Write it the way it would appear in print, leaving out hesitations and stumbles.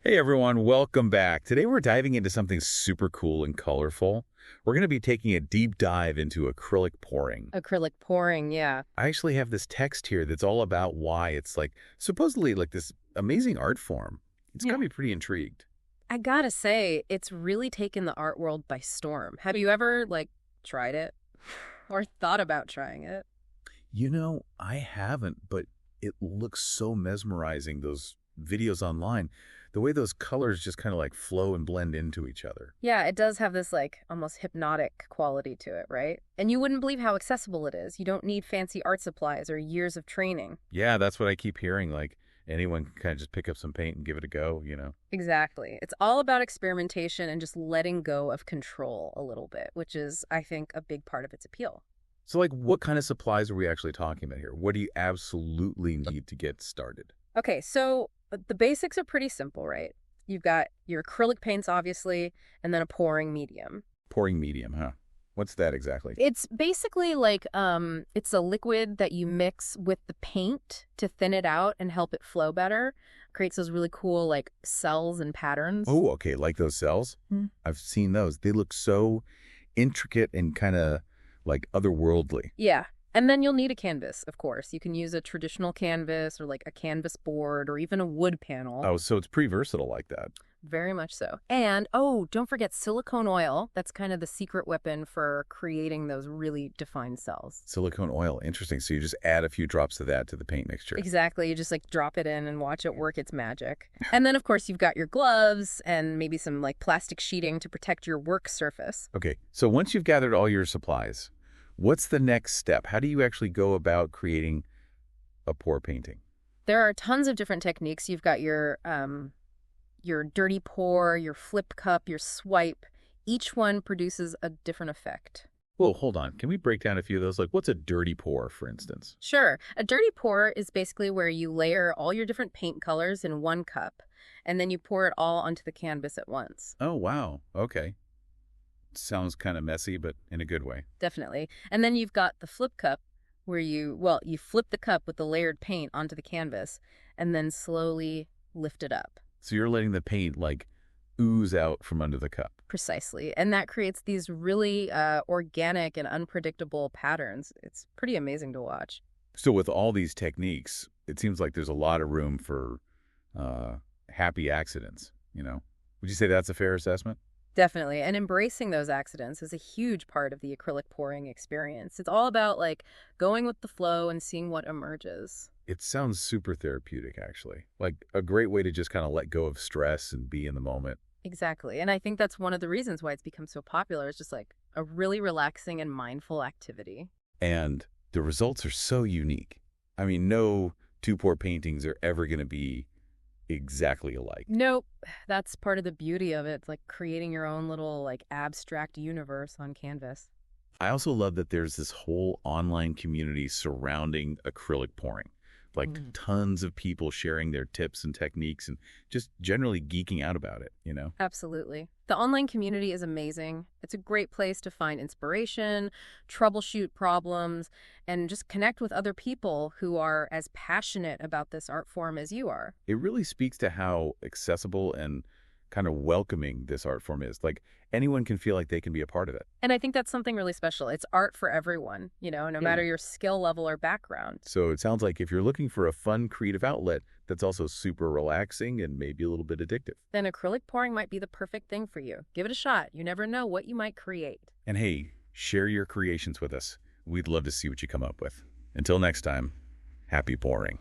Hey everyone, welcome back. Today we're diving into something super cool and colorful. We're going to be taking a deep dive into acrylic pouring. Acrylic pouring, yeah. I actually have this text here that's all about why it's supposedly this amazing art form. It's got Yeah. me pretty intrigued. I gotta say, it's really taken the art world by storm. Have you ever, tried it? Or thought about trying it? I haven't, but it looks so mesmerizing, those videos online. The way those colors just kind of flow and blend into each other. Yeah, it does have this, almost hypnotic quality to it, right? And you wouldn't believe how accessible it is. You don't need fancy art supplies or years of training. Yeah, that's what I keep hearing. Anyone can kind of just pick up some paint and give it a go. Exactly. It's all about experimentation and just letting go of control a little bit, which is, I think, a big part of its appeal. So, what kind of supplies are we actually talking about here? What do you absolutely need to get started? Okay, so the basics are pretty simple, right? You've got your acrylic paints, obviously, and then a pouring medium. Pouring medium, huh? What's that exactly? It's basically it's a liquid that you mix with the paint to thin it out and help it flow better. Creates those really cool, cells and patterns. Oh, okay, like those cells? I've seen those. They look so intricate and kind of otherworldly. Yeah. And then you'll need a canvas, of course. You can use a traditional canvas or a canvas board or even a wood panel. Oh, so it's pretty versatile like that. Very much so. And, oh, don't forget silicone oil. That's kind of the secret weapon for creating those really defined cells. Silicone oil, interesting. So you just add a few drops of that to the paint mixture. Exactly. You just drop it in and watch it work its magic. And then, of course, you've got your gloves and maybe some plastic sheeting to protect your work surface. Okay, so once you've gathered all your supplies, what's the next step? How do you actually go about creating a pour painting? There are tons of different techniques. You've got your dirty pour, your flip cup, your swipe. Each one produces a different effect. Whoa, hold on. Can we break down a few of those? What's a dirty pour, for instance? Sure. A dirty pour is basically where you layer all your different paint colors in one cup, and then you pour it all onto the canvas at once. Oh, wow. Okay. Sounds kind of messy, but in a good way. Definitely. And then you've got the flip cup, where you flip the cup with the layered paint onto the canvas, and then slowly lift it up. So you're letting the paint ooze out from under the cup. Precisely. And that creates these really organic and unpredictable patterns. It's pretty amazing to watch. So with all these techniques, it seems like there's a lot of room for happy accidents, Would you say that's a fair assessment? Definitely. And embracing those accidents is a huge part of the acrylic pouring experience. It's all about going with the flow and seeing what emerges. It sounds super therapeutic, actually. A great way to just kind of let go of stress and be in the moment. Exactly. And I think that's one of the reasons why it's become so popular. It's just a really relaxing and mindful activity. And the results are so unique. I mean, no two pour paintings are ever going to be exactly alike. Nope. That's part of the beauty of it. It's creating your own little abstract universe on canvas. I also love that there's this whole online community surrounding acrylic pouring. Tons of people sharing their tips and techniques and just generally geeking out about it. Absolutely. The online community is amazing. It's a great place to find inspiration, troubleshoot problems, and just connect with other people who are as passionate about this art form as you are. It really speaks to how accessible and kind of welcoming this art form is. Anyone can feel like they can be a part of it. And I think that's something really special. It's art for everyone, no matter your skill level or background. So it sounds like if you're looking for a fun, creative outlet that's also super relaxing and maybe a little bit addictive, then acrylic pouring might be the perfect thing for you. Give it a shot. You never know what you might create. And hey, share your creations with us. We'd love to see what you come up with. Until next time, happy pouring.